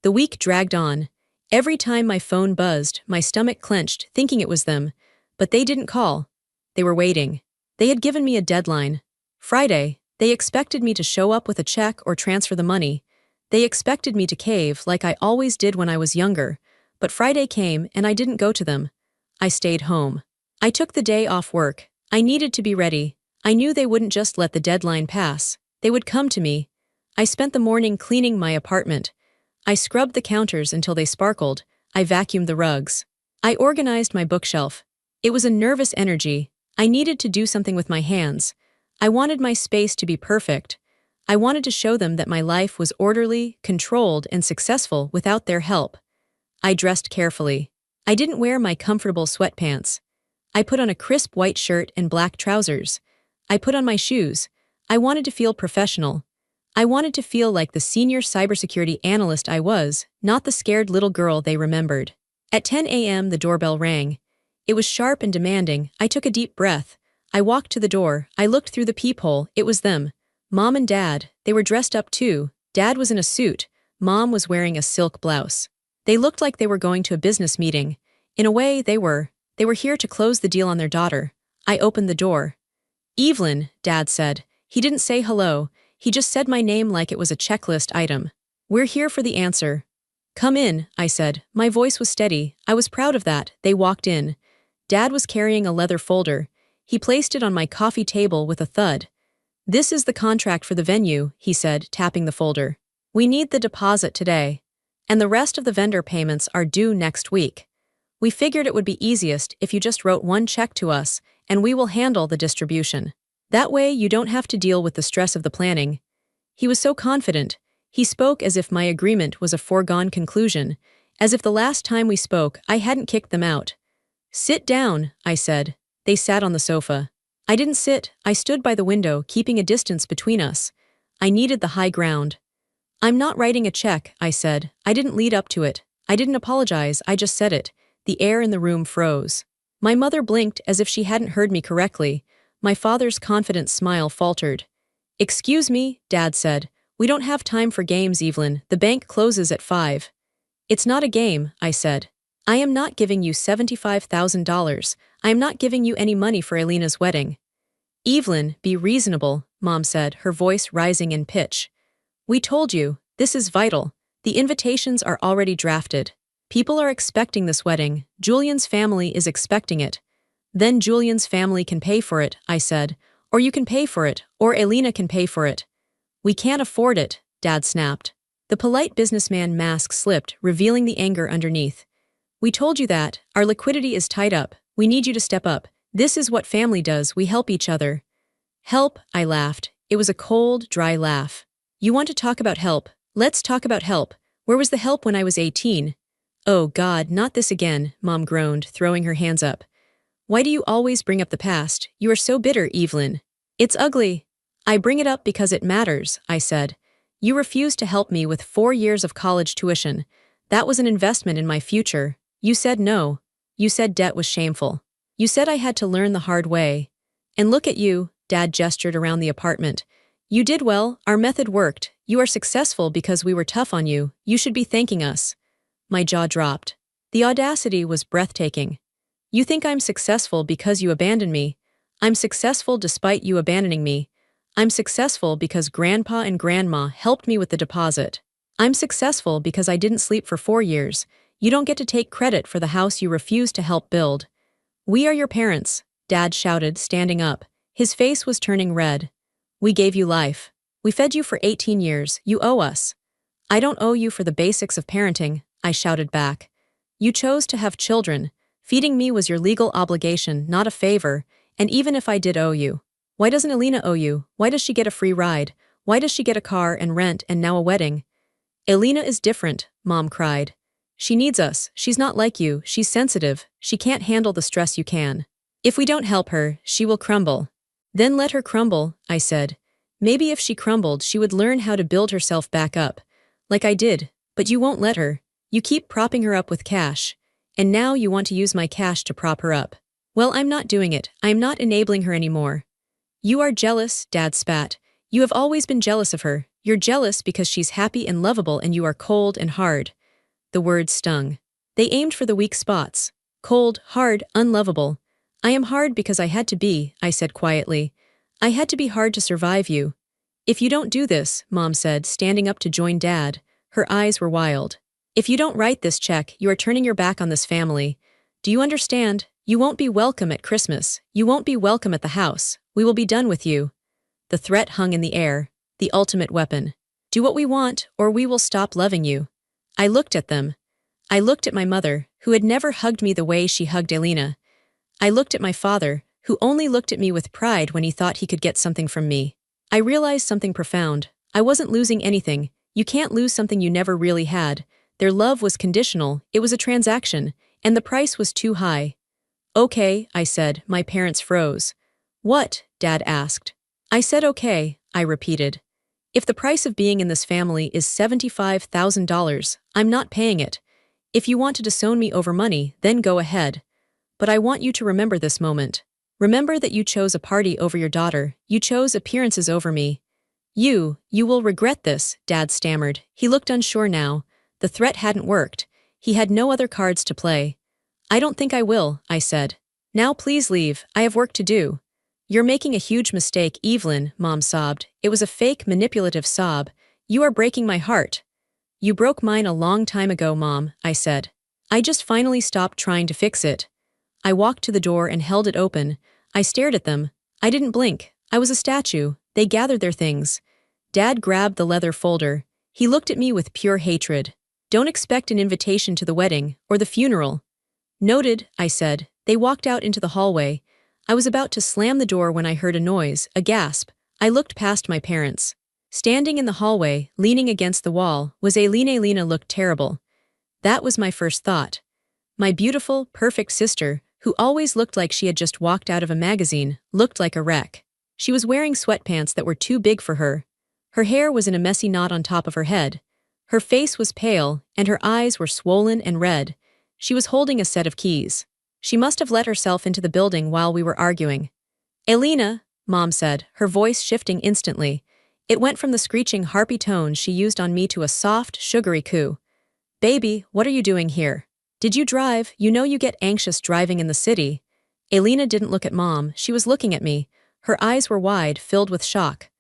S1: The week dragged on. Every time my phone buzzed, my stomach clenched, thinking it was them. But they didn't call. They were waiting. They had given me a deadline. Friday. They expected me to show up with a check or transfer the money. They expected me to cave like I always did when I was younger. But Friday came and I didn't go to them. I stayed home. I took the day off work. I needed to be ready. I knew they wouldn't just let the deadline pass. They would come to me. I spent the morning cleaning my apartment. I scrubbed the counters until they sparkled. I vacuumed the rugs. I organized my bookshelf. It was a nervous energy. I needed to do something with my hands. I wanted my space to be perfect. I wanted to show them that my life was orderly, controlled, and successful without their help. I dressed carefully. I didn't wear my comfortable sweatpants. I put on a crisp white shirt and black trousers. I put on my shoes. I wanted to feel professional. I wanted to feel like the senior cybersecurity analyst I was, not the scared little girl they remembered. At 10 a.m. the doorbell rang. It was sharp and demanding. I took a deep breath. I walked to the door. I looked through the peephole. It was them. Mom and Dad. They were dressed up too. Dad was in a suit. Mom was wearing a silk blouse. They looked like they were going to a business meeting. In a way, they were. They were here to close the deal on their daughter. I opened the door. Evelyn, Dad said. He didn't say hello. He just said my name like it was a checklist item. We're here for the answer. Come in, I said. My voice was steady. I was proud of that. They walked in. Dad was carrying a leather folder. He placed it on my coffee table with a thud. This is the contract for the venue, he said, tapping the folder. We need the deposit today. And the rest of the vendor payments are due next week. We figured it would be easiest if you just wrote one check to us, and we will handle the distribution. That way you don't have to deal with the stress of the planning. He was so confident. He spoke as if my agreement was a foregone conclusion, as if the last time we spoke I hadn't kicked them out. Sit down, I said. They sat on the sofa. I didn't sit. I stood by the window, keeping a distance between us. I needed the high ground. I'm not writing a check, I said. I didn't lead up to it. I didn't apologize, I just said it. The air in the room froze. My mother blinked as if she hadn't heard me correctly. My father's confident smile faltered. Excuse me, Dad said. We don't have time for games, Evelyn. The bank closes at 5. It's not a game, I said. I am not giving you $75,000. I am not giving you any money for Elena's wedding. Evelyn, be reasonable, Mom said, her voice rising in pitch. We told you, this is vital. The invitations are already drafted. People are expecting this wedding. Julian's family is expecting it. Then Julian's family can pay for it, I said. Or you can pay for it, or Elena can pay for it. We can't afford it, Dad snapped. The polite businessman mask slipped, revealing the anger underneath. We told you that. Our liquidity is tied up. We need you to step up. This is what family does. We help each other. Help, I laughed. It was a cold, dry laugh. You want to talk about help? Let's talk about help. Where was the help when I was 18? Oh God, not this again, Mom groaned, throwing her hands up. Why do you always bring up the past? You are so bitter, Evelyn. It's ugly. I bring it up because it matters, I said. You refused to help me with 4 years of college tuition. That was an investment in my future. You said no. You said debt was shameful. You said I had to learn the hard way. And look at you, Dad gestured around the apartment. You did well, our method worked. You are successful because we were tough on you. You should be thanking us. My jaw dropped. The audacity was breathtaking. You think I'm successful because you abandoned me. I'm successful despite you abandoning me. I'm successful because Grandpa and Grandma helped me with the deposit. I'm successful because I didn't sleep for 4 years. You don't get to take credit for the house you refused to help build. We are your parents, Dad shouted, standing up. His face was turning red. We gave you life. We fed you for 18 years. You owe us. I don't owe you for the basics of parenting, I shouted back. You chose to have children. Feeding me was your legal obligation, not a favor, and even if I did owe you. Why doesn't Elena owe you? Why does she get a free ride? Why does she get a car and rent and now a wedding? Elena is different, Mom cried. She needs us. She's not like you. She's sensitive. She can't handle the stress you can. If we don't help her, she will crumble. Then let her crumble, I said. Maybe if she crumbled, she would learn how to build herself back up. Like I did, but you won't let her. You keep propping her up with cash. And now you want to use my cash to prop her up. Well, I'm not doing it. I'm not enabling her anymore. You are jealous, Dad spat. You have always been jealous of her. You're jealous because she's happy and lovable and you are cold and hard. The words stung. They aimed for the weak spots. Cold, hard, unlovable. I am hard because I had to be, I said quietly. I had to be hard to survive you. If you don't do this, Mom said, standing up to join Dad. Her eyes were wild. If you don't write this check, you are turning your back on this family. Do you understand? You won't be welcome at Christmas. You won't be welcome at the house. We will be done with you. The threat hung in the air. The ultimate weapon. Do what we want, or we will stop loving you. I looked at them. I looked at my mother, who had never hugged me the way she hugged Elena. I looked at my father, who only looked at me with pride when he thought he could get something from me. I realized something profound. I wasn't losing anything. You can't lose something you never really had. Their love was conditional, it was a transaction, and the price was too high. Okay, I said. My parents froze. What? Dad asked. I said okay, I repeated. If the price of being in this family is $75,000, I'm not paying it. If you want to disown me over money, then go ahead. But I want you to remember this moment. Remember that you chose a party over your daughter. You chose appearances over me. You will regret this, Dad stammered. He looked unsure now. The threat hadn't worked. He had no other cards to play. I don't think I will, I said. Now please leave. I have work to do. You're making a huge mistake, Evelyn, Mom sobbed. It was a fake, manipulative sob. You are breaking my heart. You broke mine a long time ago, Mom, I said. I just finally stopped trying to fix it. I walked to the door and held it open. I stared at them. I didn't blink. I was a statue. They gathered their things. Dad grabbed the leather folder. He looked at me with pure hatred. Don't expect an invitation to the wedding or the funeral. Noted, I said. They walked out into the hallway. I was about to slam the door when I heard a noise, a gasp. I looked past my parents. Standing in the hallway, leaning against the wall, was Elena. Elena looked terrible. That was my first thought. My beautiful, perfect sister, who always looked like she had just walked out of a magazine, looked like a wreck. She was wearing sweatpants that were too big for her. Her hair was in a messy knot on top of her head. Her face was pale, and her eyes were swollen and red. She was holding a set of keys. She must have let herself into the building while we were arguing. Elena, Mom said, her voice shifting instantly. It went from the screeching harpy tones she used on me to a soft, sugary coo. Baby, what are you doing here? Did you drive? You know you get anxious driving in the city. Elena didn't look at Mom, she was looking at me. Her eyes were wide, filled with shock.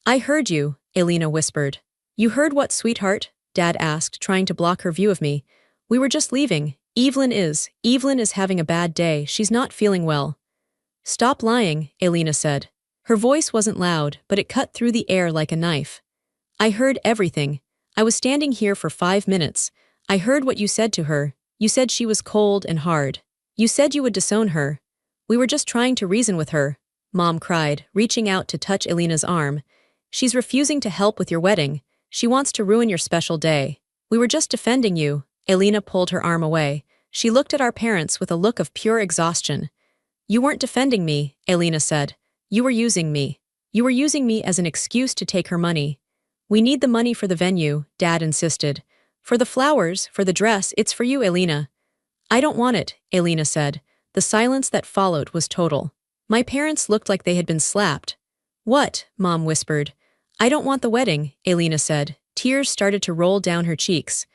S1: I heard you, Elena whispered. You heard what, sweetheart? Dad asked, trying to block her view of me. We were just leaving. Evelyn is having a bad day. She's not feeling well. Stop lying, Elena said. Her voice wasn't loud, but it cut through the air like a knife. I heard everything. I was standing here for 5 minutes. I heard what you said to her. You said she was cold and hard. You said you would disown her. We were just trying to reason with her, Mom cried, reaching out to touch Elena's arm. She's refusing to help with your wedding. She wants to ruin your special day. We were just defending you. Elena pulled her arm away. She looked at our parents with a look of pure exhaustion. You weren't defending me, Elena said. You were using me. You were using me as an excuse to take her money. We need the money for the venue, Dad insisted. For the flowers, for the dress, it's for you, Elena. I don't want it, Elena said. The silence that followed was total. My parents looked like they had been slapped. What? Mom whispered. I don't want the wedding, Elena said. Tears started to roll down her cheeks.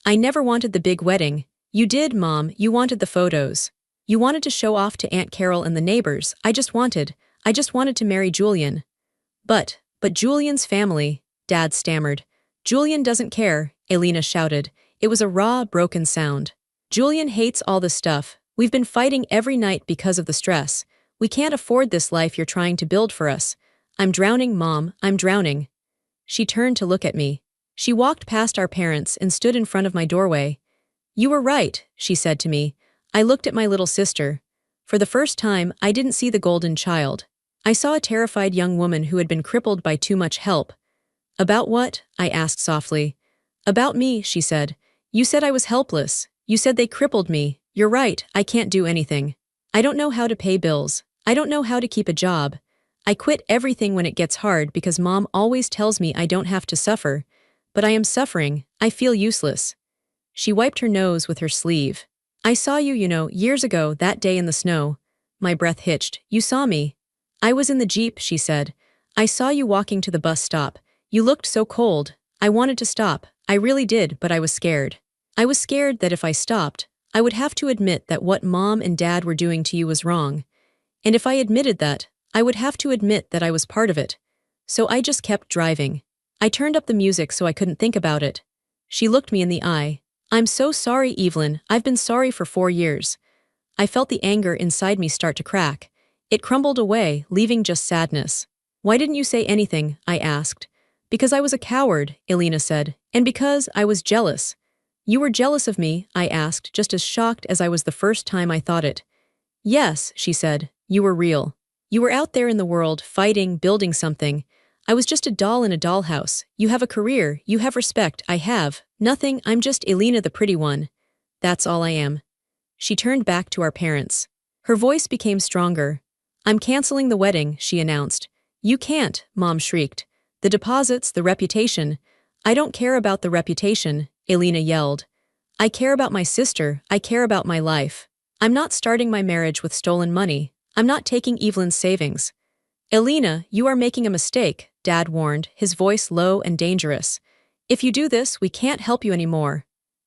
S1: I never wanted the big wedding. You did, Mom. You wanted the photos. You wanted to show off to Aunt Carol and the neighbors. I just wanted to marry Julian. But Julian's family, Dad stammered. Julian doesn't care, Elena shouted. It was a raw, broken sound. Julian hates all this stuff. We've been fighting every night because of the stress. We can't afford this life you're trying to build for us. I'm drowning, Mom, I'm drowning. She turned to look at me. She walked past our parents and stood in front of my doorway. You were right, she said to me. I looked at my little sister. For the first time, I didn't see the golden child. I saw a terrified young woman who had been crippled by too much help. About what? I asked softly. About me, she said. You said I was helpless. You said they crippled me. You're right, I can't do anything. I don't know how to pay bills. I don't know how to keep a job. I quit everything when it gets hard because Mom always tells me I don't have to suffer. But I am suffering. I feel useless. She wiped her nose with her sleeve. I saw you, years ago, that day in the snow. My breath hitched. You saw me. I was in the Jeep, she said. I saw you walking to the bus stop. You looked so cold. I wanted to stop. I really did, but I was scared. I was scared that if I stopped, I would have to admit that what Mom and Dad were doing to you was wrong. And if I admitted that, I would have to admit that I was part of it. So I just kept driving. I turned up the music so I couldn't think about it. She looked me in the eye. I'm so sorry, Evelyn. I've been sorry for 4 years. I felt the anger inside me start to crack. It crumbled away, leaving just sadness. Why didn't you say anything? I asked. Because I was a coward, Elena said, and because I was jealous. You were jealous of me? I asked, just as shocked as I was the first time I thought it. Yes, she said, you were real. You were out there in the world, fighting, building something. I was just a doll in a dollhouse. You have a career, you have respect, I have. Nothing, I'm just Elena the pretty one. That's all I am. She turned back to our parents. Her voice became stronger. I'm canceling the wedding, she announced. You can't, Mom shrieked. The deposits, the reputation. I don't care about the reputation, Elena yelled. I care about my sister, I care about my life. I'm not starting my marriage with stolen money. I'm not taking Evelyn's savings. Elena, you are making a mistake, Dad warned, his voice low and dangerous. If you do this, we can't help you anymore.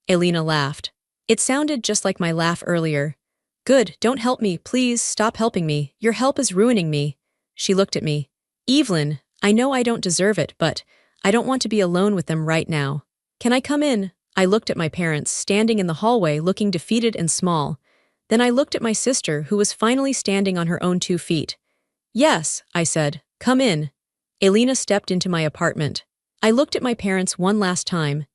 S1: Elena laughed. It sounded just like my laugh earlier. Good, don't help me, please stop helping me. Your help is ruining me. She looked at me. Evelyn, I know I don't deserve it, but I don't want to be alone with them right now. Can I come in? I looked at my parents, standing in the hallway looking defeated and small. Then I looked at my sister, who was finally standing on her own 2 feet. Yes, I said, come in. Elena stepped into my apartment. I looked at my parents one last time.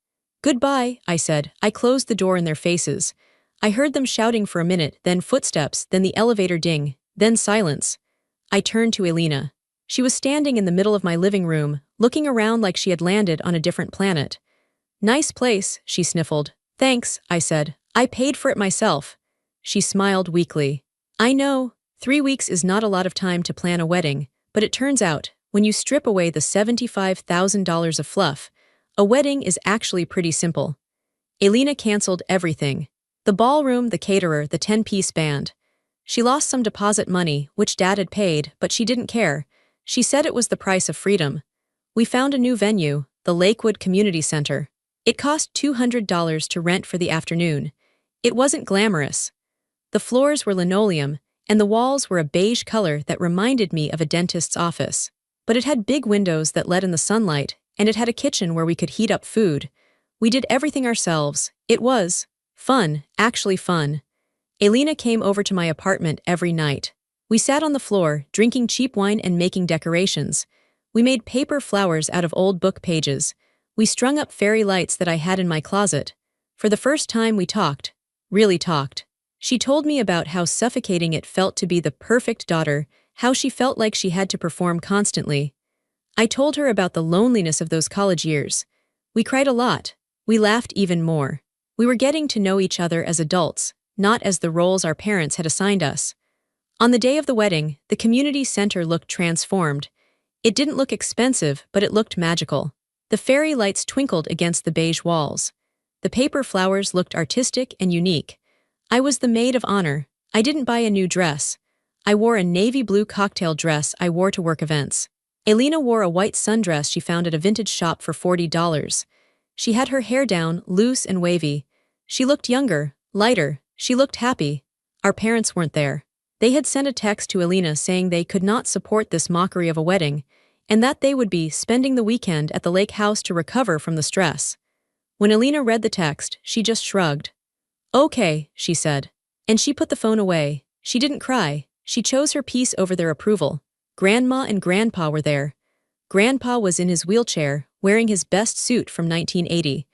S1: Goodbye, I said. I closed the door in their faces. I heard them shouting for a minute, then footsteps, then the elevator ding, then silence. I turned to Elena. She was standing in the middle of my living room, looking around like she had landed on a different planet. Nice place, she sniffled. Thanks, I said. I paid for it myself. She smiled weakly. I know, 3 weeks is not a lot of time to plan a wedding, but it turns out, when you strip away the $75,000 of fluff, a wedding is actually pretty simple. Elena canceled everything. The ballroom, the caterer, the 10-piece band. She lost some deposit money, which Dad had paid, but she didn't care. She said it was the price of freedom. We found a new venue, the Lakewood Community Center. It cost $200 to rent for the afternoon. It wasn't glamorous. The floors were linoleum, and the walls were a beige color that reminded me of a dentist's office. But it had big windows that let in the sunlight, and it had a kitchen where we could heat up food. We did everything ourselves. It was fun, actually fun. Elena came over to my apartment every night. We sat on the floor, drinking cheap wine and making decorations. We made paper flowers out of old book pages. We strung up fairy lights that I had in my closet. For the first time we talked. really talked. She told me about how suffocating it felt to be the perfect daughter, how she felt like she had to perform constantly. I told her about the loneliness of those college years. We cried a lot. We laughed even more. We were getting to know each other as adults, not as the roles our parents had assigned us. On the day of the wedding, the community center looked transformed. It didn't look expensive, but it looked magical. The fairy lights twinkled against the beige walls. The paper flowers looked artistic and unique. I was the maid of honor. I didn't buy a new dress. I wore a navy blue cocktail dress I wore to work events. Elena wore a white sundress she found at a vintage shop for $40. She had her hair down, loose and wavy. She looked younger, lighter. She looked happy. Our parents weren't there. They had sent a text to Elena saying they could not support this mockery of a wedding, and that they would be spending the weekend at the lake house to recover from the stress. When Elena read the text, she just shrugged. "Okay," she said. And she put the phone away. She didn't cry. She chose her peace over their approval. Grandma and Grandpa were there. Grandpa was in his wheelchair, wearing his best suit from 1980.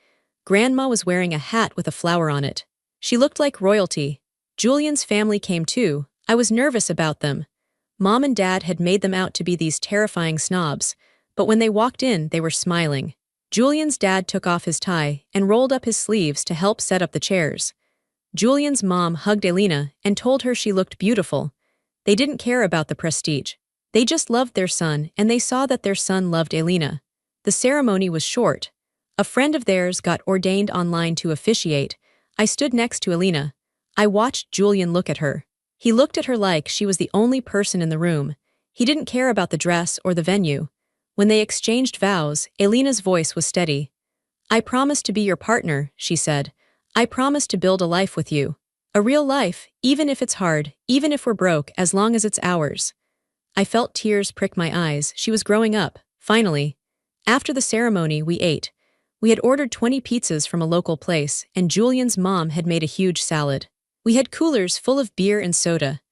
S1: Grandma was wearing a hat with a flower on it. She looked like royalty. Julian's family came too. I was nervous about them. Mom and Dad had made them out to be these terrifying snobs, but when they walked in, they were smiling. Julian's dad took off his tie and rolled up his sleeves to help set up the chairs. Julian's mom hugged Elena and told her she looked beautiful. They didn't care about the prestige. They just loved their son, and they saw that their son loved Elena. The ceremony was short. A friend of theirs got ordained online to officiate. I stood next to Elena. I watched Julian look at her. He looked at her like she was the only person in the room. He didn't care about the dress or the venue. When they exchanged vows, Elena's voice was steady. "I promise to be your partner," she said. "I promise to build a life with you. A real life, even if it's hard, even if we're broke, as long as it's ours." I felt tears prick my eyes. She was growing up, finally. After the ceremony, we ate. We had ordered 20 pizzas from a local place, and Julian's mom had made a huge salad. We had coolers full of beer and soda.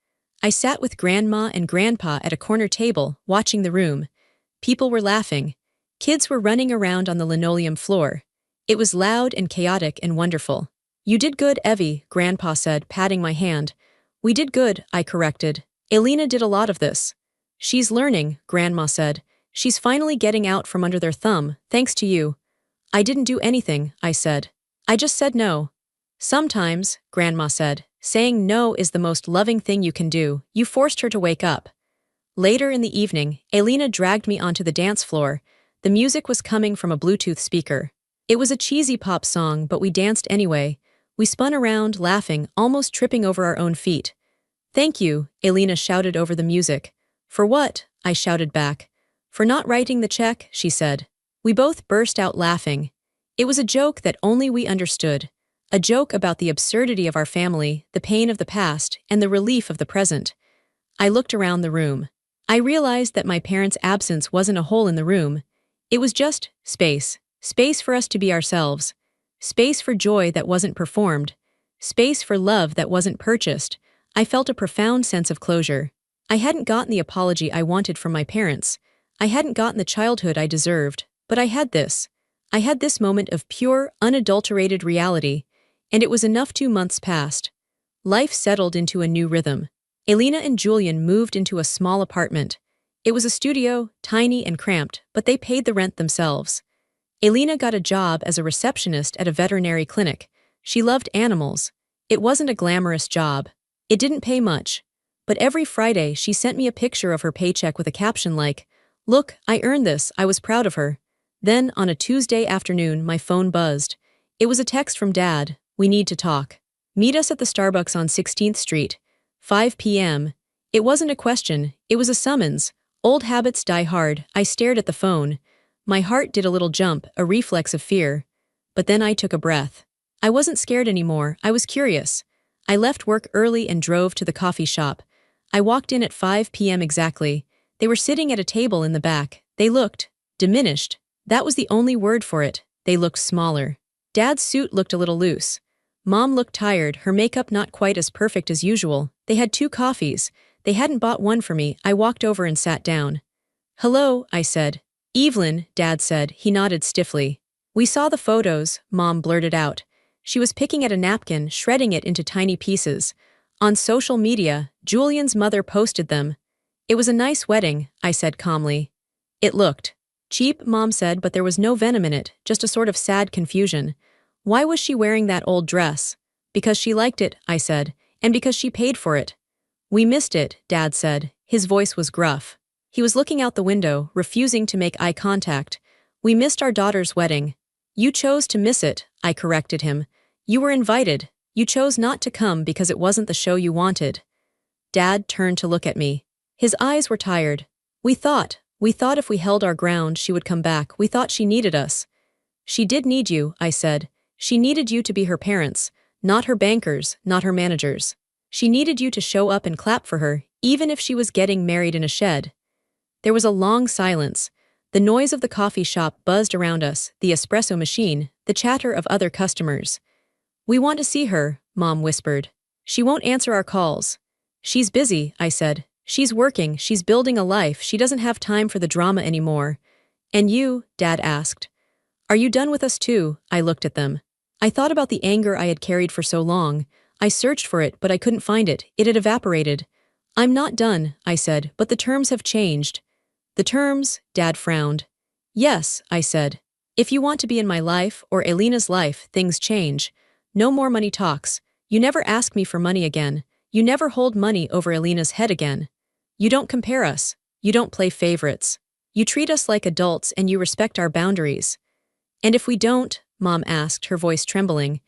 S1: I sat with Grandma and Grandpa at a corner table, watching the room. People were laughing. Kids were running around on the linoleum floor. It was loud and chaotic and wonderful. "You did good, Evie," Grandpa said, patting my hand. "We did good," I corrected. "Elena did a lot of this." "She's learning," Grandma said. "She's finally getting out from under their thumb, thanks to you." "I didn't do anything," I said. "I just said no." "Sometimes," Grandma said, "saying no is the most loving thing you can do. You forced her to wake up." Later in the evening, Elena dragged me onto the dance floor. The music was coming from a Bluetooth speaker. It was a cheesy pop song, but we danced anyway. We spun around, laughing, almost tripping over our own feet. "Thank you," Elena shouted over the music. "For what?" I shouted back. "For not writing the check," she said. We both burst out laughing. It was a joke that only we understood. A joke about the absurdity of our family, the pain of the past, and the relief of the present. I looked around the room. I realized that my parents' absence wasn't a hole in the room. It was just space. Space for us to be ourselves. Space for joy that wasn't performed. Space for love that wasn't purchased. I felt a profound sense of closure. I hadn't gotten the apology I wanted from my parents. I hadn't gotten the childhood I deserved, but I had this. I had this moment of pure, unadulterated reality, and it was enough. 2 months passed. Life settled into a new rhythm. Elena and Julian moved into a small apartment. It was a studio, tiny and cramped, but they paid the rent themselves. Elena got a job as a receptionist at a veterinary clinic. She loved animals. It wasn't a glamorous job. It didn't pay much. But every Friday she sent me a picture of her paycheck with a caption like, "Look, I earned this." I was proud of her. Then, on a Tuesday afternoon, my phone buzzed. It was a text from Dad. "We need to talk. Meet us at the Starbucks on 16th Street. 5 p.m. It wasn't a question, it was a summons. Old habits die hard. I stared at the phone. My heart did a little jump, a reflex of fear. But then I took a breath. I wasn't scared anymore, I was curious. I left work early and drove to the coffee shop. I walked in at 5 p.m. exactly. They were sitting at a table in the back. They looked diminished. That was the only word for it. They looked smaller. Dad's suit looked a little loose. Mom looked tired, her makeup not quite as perfect as usual. They had 2 coffees. They hadn't bought one for me. I walked over and sat down. "Hello," I said. "Evelyn," Dad said. He nodded stiffly. "We saw the photos," Mom blurted out. She was picking at a napkin, shredding it into tiny pieces. On social media, Julian's mother posted them. It was a nice wedding, I said calmly. It looked cheap, Mom said, but there was no venom in it, just a sort of sad confusion. Why was she wearing that old dress? Because she liked it, I said, and because she paid for it. We missed it, Dad said. His voice was gruff. He was looking out the window, refusing to make eye contact. We missed our daughter's wedding. You chose to miss it, I corrected him. You were invited. You chose not to come because it wasn't the show you wanted. Dad turned to look at me. His eyes were tired. We thought if we held our ground, she would come back. We thought she needed us. She did need you, I said. She needed you to be her parents, not her bankers, not her managers. She needed you to show up and clap for her, even if she was getting married in a shed. There was a long silence. The noise of the coffee shop buzzed around us, the espresso machine, the chatter of other customers. We want to see her, Mom whispered. She won't answer our calls. She's busy, I said. She's working, she's building a life, she doesn't have time for the drama anymore. And you, Dad asked. Are you done with us too? I looked at them. I thought about the anger I had carried for so long. I searched for it, but I couldn't find it. It had evaporated. I'm not done, I said, but the terms have changed. The terms? Dad frowned. Yes, I said. If you want to be in my life, or Elena's life, things change. No more money talks. You never ask me for money again. You never hold money over Elena's head again. You don't compare us. You don't play favorites. You treat us like adults and you respect our boundaries. And if we don't, Mom asked, her voice trembling.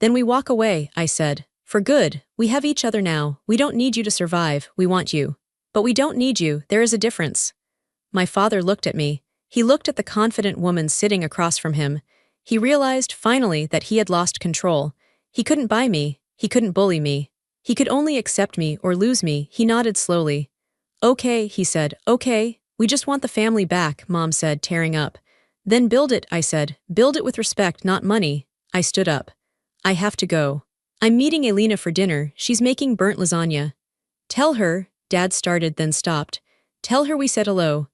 S1: Then we walk away, I said. For good, we have each other now. We don't need you to survive, we want you. But we don't need you, there is a difference. My father looked at me. He looked at the confident woman sitting across from him. He realized, finally, that he had lost control. He couldn't buy me. He couldn't bully me. He could only accept me or lose me. He nodded slowly. Okay, he said. Okay, we just want the family back, Mom said, tearing up. Then build it, I said. Build it with respect, not money. I stood up. I have to go. I'm meeting Elena for dinner. She's making burnt lasagna. Tell her, Dad started then stopped. Tell her we said hello.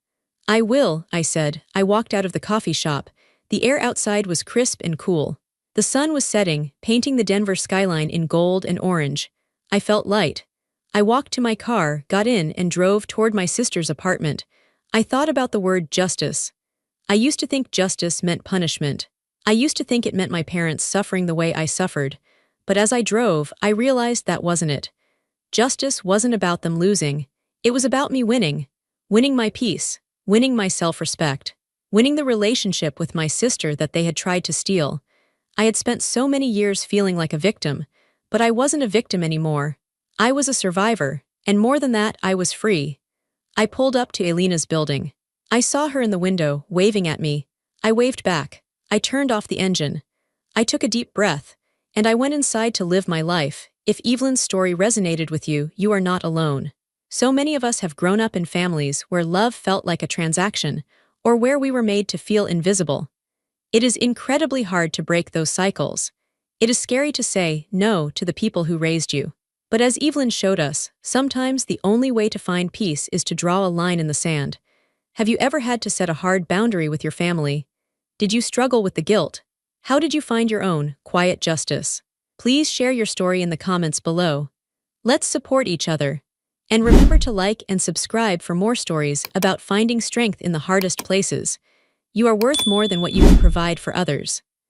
S1: I will, I said. I walked out of the coffee shop. The air outside was crisp and cool. The sun was setting, painting the Denver skyline in gold and orange. I felt light. I walked to my car, got in, and drove toward my sister's apartment. I thought about the word justice. I used to think justice meant punishment. I used to think it meant my parents suffering the way I suffered. But as I drove, I realized that wasn't it. Justice wasn't about them losing. It was about me winning. Winning my peace. Winning my self-respect. Winning the relationship with my sister that they had tried to steal. I had spent so many years feeling like a victim, but I wasn't a victim anymore. I was a survivor, and more than that, I was free. I pulled up to Elena's building. I saw her in the window, waving at me. I waved back. I turned off the engine. I took a deep breath, and I went inside to live my life. If Evelyn's story resonated with you, you are not alone. So many of us have grown up in families where love felt like a transaction, or where we were made to feel invisible. It is incredibly hard to break those cycles. It is scary to say no to the people who raised you. But as Evelyn showed us, sometimes the only way to find peace is to draw a line in the sand. Have you ever had to set a hard boundary with your family? Did you struggle with the guilt? How did you find your own quiet justice? Please share your story in the comments below. Let's support each other. And remember to like and subscribe for more stories about finding strength in the hardest places. You are worth more than what you can provide for others.